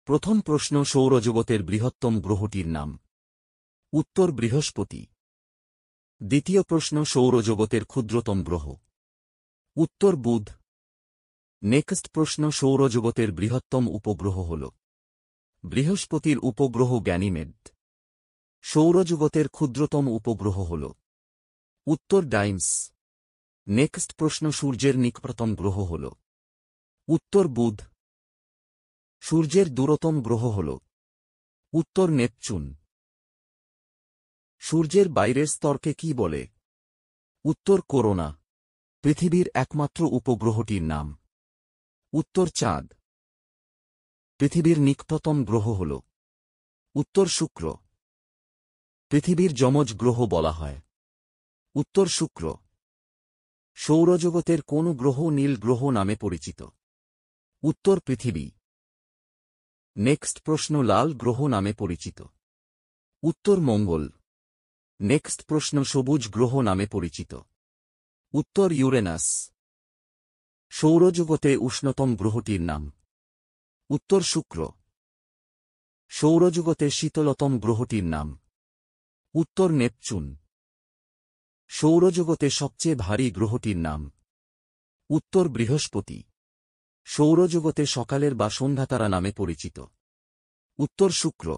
প্রথম প্রশ্ন, সৌরজগতের বৃহত্তম গ্রহটির নাম। উত্তর বৃহস্পতি। দ্বিতীয় প্রশ্ন, সৌরজগতের ক্ষুদ্রতম গ্রহ। উত্তর বুধ। নেক্সট প্রশ্ন, সৌরজগতের বৃহত্তম উপগ্রহ হল। বৃহস্পতির উপগ্রহ গ্যানিমেড। সৌরজগতের ক্ষুদ্রতম উপগ্রহ হল। উত্তর ডাইমস। নেক্সট প্রশ্ন, সূর্যের নিকটতম গ্রহ হল। উত্তর বুধ। সূর্যের দূরতম গ্রহ হল। উত্তর নেপচুন। সূর্যের বাইরের স্তরকে কি বলে? উত্তর করোনা। পৃথিবীর একমাত্র উপগ্রহটির নাম। উত্তর চাঁদ। পৃথিবীর নিকটতম গ্রহ হল। উত্তর শুক্র। পৃথিবীর যমজ গ্রহ বলা হয়। উত্তর শুক্র। সৌরজগতের কোন গ্রহ নীল গ্রহ নামে পরিচিত? উত্তর পৃথিবী। নেক্সট প্রশ্ন, লাল গ্রহ নামে পরিচিত। উত্তর মঙ্গল। নেক্সট প্রশ্ন, সবুজ গ্রহ নামে পরিচিত। উত্তর ইউরেনাস। সৌরজগতে উষ্ণতম গ্রহটির নাম। উত্তর শুক্র। সৌরজগতে শীতলতম গ্রহটির নাম। উত্তর নেপচুন। সৌরজগতে সবচেয়ে ভারী গ্রহটির নাম। উত্তর বৃহস্পতি। সৌরজগতে সকালের বা সন্ধ্যাতারা নামে পরিচিত। উত্তর শুক্র।